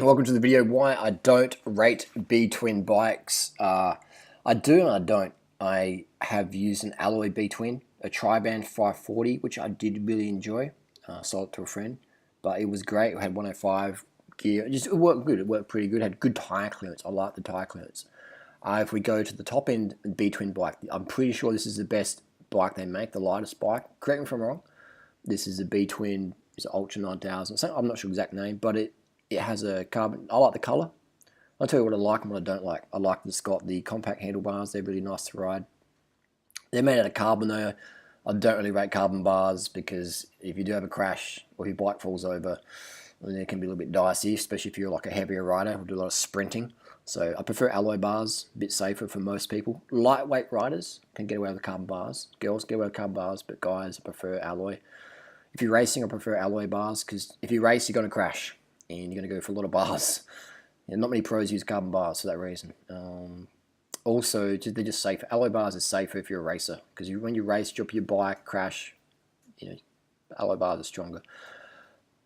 Welcome to the video why I don't rate B-twin bikes. I do and I don't. I have used an alloy B-twin, a Triband 540, which I did really enjoy. Sold it to a friend, but it was great. It had 105 gear. It worked good. It worked pretty good. It had good tire clearance. I like the tire clearance. If we go to the top end B-twin bike, I'm pretty sure this is the best bike they make, the lightest bike. Correct me if I'm wrong. This is a B-twin. It's an Ultra 9000. I'm not sure the exact name, but it has a carbon. I like the color. I'll tell you what I like and what I don't like. I like that it's got the compact handlebars. They're really nice to ride. They're made out of carbon though. I don't really rate carbon bars because if you do have a crash or your bike falls over, then it can be a little bit dicey, especially if you're like a heavier rider who do a lot of sprinting. So I prefer alloy bars, a bit safer for most people. Lightweight riders can get away with carbon bars. Girls get away with carbon bars, but guys prefer alloy. If you're racing, I prefer alloy bars because if you race, you're going to crash and you're going to go for a lot of bars. Not many pros use carbon bars for that reason. Also, they're just safer. Alloy bars are safer if you're a racer because when you race, drop your bike, crash, alloy bars are stronger.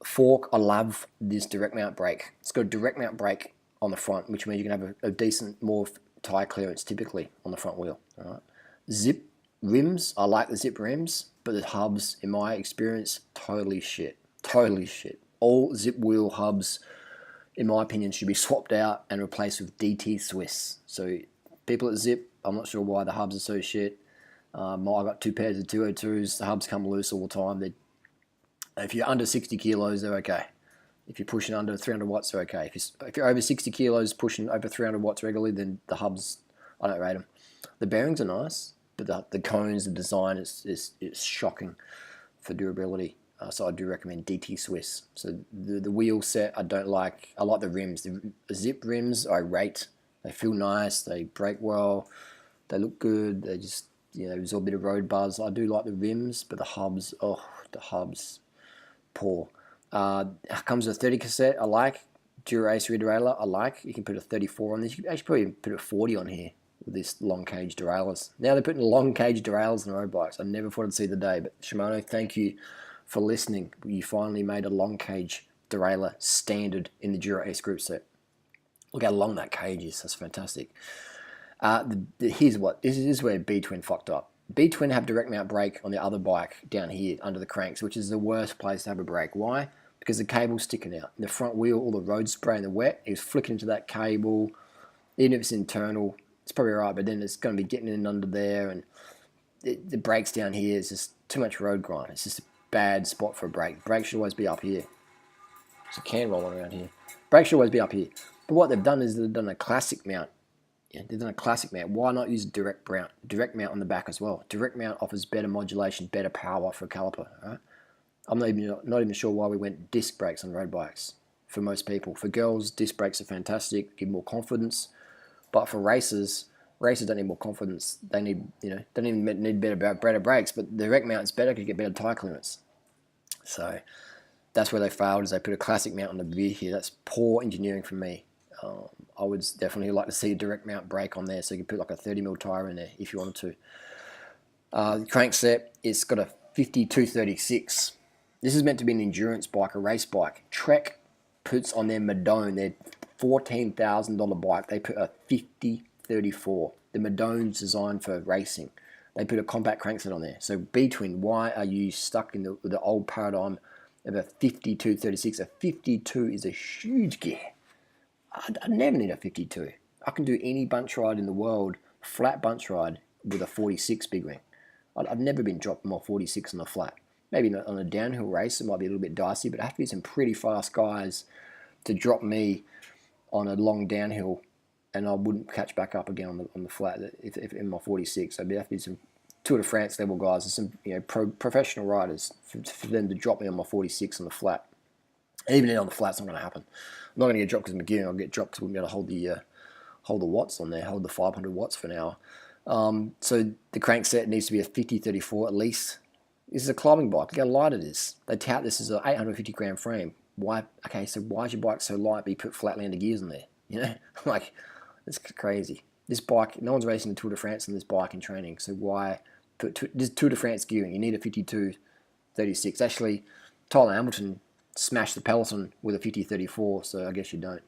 Fork, I love this direct mount brake. It's got a direct mount brake on the front, which means you can have a decent, more tire clearance typically on the front wheel. All right. Zip rims, I like the zip rims, but the hubs, in my experience, totally shit. Totally shit. All zip wheel hubs, in my opinion, should be swapped out and replaced with DT Swiss. So people at Zip, I'm not sure why the hubs are so shit. I got 2 pairs of 202s. The hubs come loose all the time. If you're under 60 kilos, they're okay. If you're pushing under 300 watts, they're okay. If you're over 60 kilos, pushing over 300 watts regularly, then the hubs, I don't rate them. The bearings are nice, but the cones, the design is shocking for durability. So I do recommend DT Swiss. So the wheel set I don't like. I like the rims. The Zip rims I rate. They feel nice. They brake well. They look good. They just, there's a bit of road buzz. I do like the rims, but the hubs, poor. Comes with a 30 cassette. I like. Dura-Ace derailleur. I like. You can put a 34 on this. You can actually probably put a 40 on here with this long cage derailleurs. Now they're putting long cage derailleurs on road bikes. I never thought I'd see the day, but Shimano, thank you for listening. You finally made a long cage derailleur standard in the Dura-Ace group set. Look how long that cage is. That's fantastic. This is where B-twin fucked up. B-twin have direct mount brake on the other bike down here under the cranks, which is the worst place to have a brake. Why? Because the cable's sticking out. The front wheel, all the road spray and the wet is flicking into that cable. Even if it's internal, it's probably alright, but then it's going to be getting in under there, and the brakes down here is just too much road grind. It's just a bad spot for a brake. Brake should always be up here. There's a can rolling around here. Brake should always be up here. But what they've done is they've done a classic mount. They've done a classic mount. Why not use a direct mount on the back as well? Direct mount offers better modulation, better power for a caliper. Right? I'm not even sure why we went disc brakes on road bikes for most people. For girls, disc brakes are fantastic, give more confidence. But for racers don't need more confidence. They need, don't even need better brakes. But the direct mount is better because you get better tire clearance. So that's where they failed, is they put a classic mount on the rear here. That's poor engineering from me. I would definitely like to see a direct mount brake on there, so you can put like a 30mm tire in there if you wanted to. The crank set, it's got a 5236. This is meant to be an endurance bike, a race bike. Trek puts on their Madone, their $14,000 bike, they put a 5034. The Madone's designed for racing. They put a compact crankset on there. So B-twin, why are you stuck in the old paradigm of a 5236? A 52 is a huge gear. I never need a 52. I can do any bunch ride in the world, flat bunch ride, with a 46 big ring. I've never been dropped more 46 on the flat. Maybe on a downhill race, it might be a little bit dicey, but it has to be some pretty fast guys to drop me on a long downhill, and I wouldn't catch back up again on the flat if in my 46. So it'd have to be some Tour de France level guys, and some professional riders for them to drop me on my 46 on the flat. Even then on the flat, it's not going to happen. I'm not going to get dropped because I'm beginning. I'll get dropped because we're going to hold the watts on there, hold the 500 watts for an hour. So the crankset needs to be a 5034 at least. This is a climbing bike. Look how light it is. They tout this as an 850 gram frame. Why? Okay, so why is your bike so light but you put flatlander gears in there? Like, it's crazy. This bike, no one's racing the Tour de France on this bike in training, so why put this Tour de France gearing? You need a 5236. Actually, Tyler Hamilton smash the Peloton with a 50-34, so I guess you don't.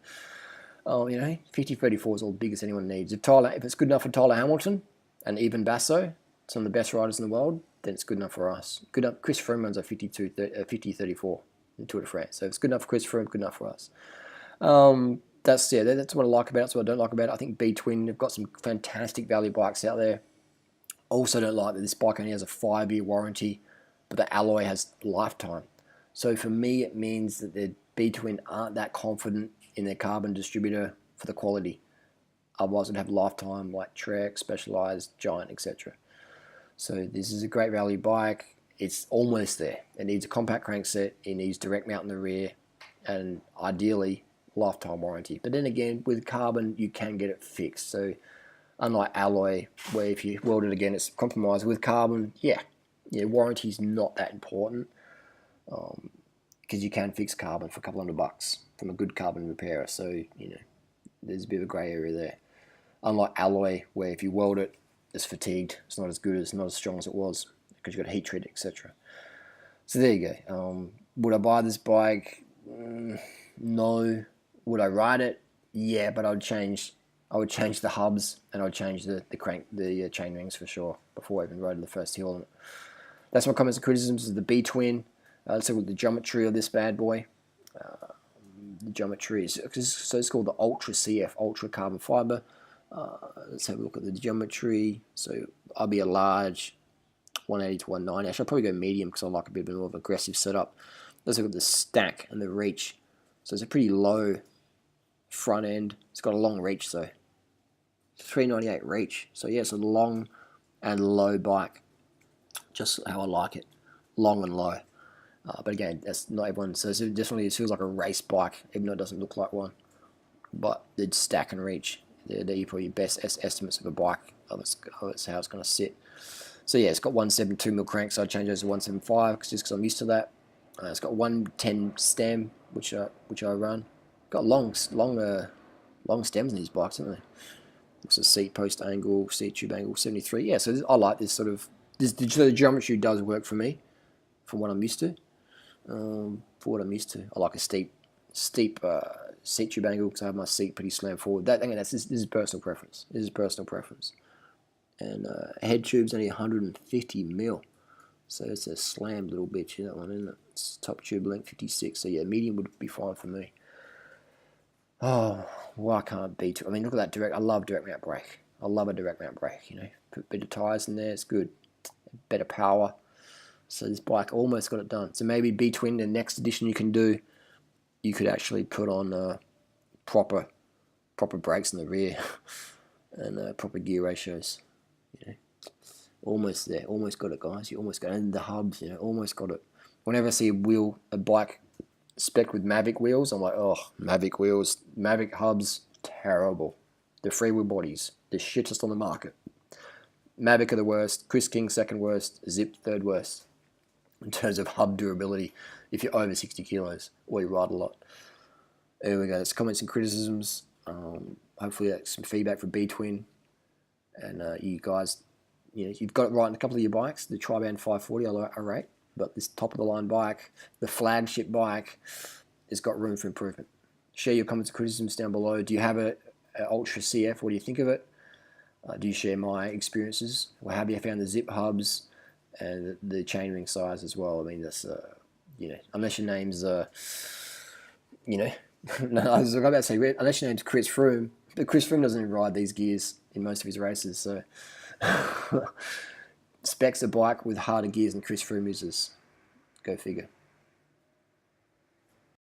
Oh, 50-34 is all the biggest anyone needs. If it's good enough for Tyler Hamilton and even Basso, some of the best riders in the world, then it's good enough for us. Good enough. Chris Froome runs a 50-34 in Tour de France, so if it's good enough for Chris Froome, good enough for us. That's what I like about it. That's what I don't like about it. I think B-Twin have got some fantastic value bikes out there. Also don't like that this bike only has a 5-year warranty, but the alloy has lifetime. So for me, it means that the B-Twin aren't that confident in their carbon distributor for the quality. Otherwise, it'd have lifetime like Trek, Specialized, Giant, etc. So this is a great value bike. It's almost there. It needs a compact crankset. It needs direct mount in the rear, and ideally lifetime warranty. But then again, with carbon, you can get it fixed. So unlike alloy, where if you weld it again, it's compromised. With carbon, warranty is not that important, because you can fix carbon for a couple $100 from a good carbon repairer. So there's a bit of a grey area there. Unlike alloy, where if you weld it, it's fatigued. It's not as good. It's not as strong as it was because you've got heat treat, etc. So there you go. Would I buy this bike? No. Would I ride it? Yeah, but I would change the hubs, and I would change the chain rings for sure before I even rode the first hill on it. That's my comments and criticisms of the B-Twin. Let's look at the geometry of this bad boy. The geometry is it's called the Ultra CF, Ultra Carbon Fiber. Let's have a look at the geometry. So I'll be a large 180 to 190. Actually, I'll probably go medium because I like a bit more of an aggressive setup. Let's look at the stack and the reach. So it's a pretty low front end. It's got a long reach, so 398 reach. So yeah, it's a long and low bike. Just how I like it. Long and low. But again, that's not everyone. So it definitely feels like a race bike, even though it doesn't look like one. But the stack and reach, they're probably your best estimates of a bike. Of how it's going to sit. So yeah, it's got 172mm crank, so I change those to 175 just because I'm used to that. It's got 110 stem, which I run. Got long stems in these bikes, haven't they? What's the seat post angle, seat tube angle, 73. Yeah, so I like this sort of. The geometry does work for me, from what I'm used to. I like a steep seat tube angle because I have my seat pretty slammed forward. This is personal preference. And head tube's only 150mm, so it's a slammed little bitch, that one, isn't it? It's top tube length 56, so yeah, medium would be fine for me. Oh, why can't it be? I mean, look at that I love direct mount brake. I love a direct mount brake. Put a bit of tyres in there, it's good. Better power. So this bike almost got it done. So maybe B-Twin, the next edition you can do, you could actually put on proper brakes in the rear and proper gear ratios. Almost there, almost got it, guys. You almost got it. And the hubs, almost got it. Whenever I see a bike spec with Mavic wheels, I'm like, oh, Mavic wheels, Mavic hubs, terrible. The freewheel bodies, the shittest on the market. Mavic are the worst. Chris King second worst. Zip third worst in terms of hub durability if you're over 60 kilos or you ride a lot. There we go. That's comments and criticisms. Hopefully that's some feedback for B-Twin. And you guys, you've got it right in a couple of your bikes. The Triband 540 I rate, but this top of the line bike, the flagship bike, has got room for improvement. Share your comments and criticisms down below. Do you have a Ultra CF? What do you think of it? Do you share my experiences? Well, have you found the zip hubs and the chainring size as well? I mean, that's unless your name's no, I was about to say unless your name's Chris Froome, but Chris Froome doesn't even ride these gears in most of his races, so specs a bike with harder gears than Chris Froome uses. Go figure.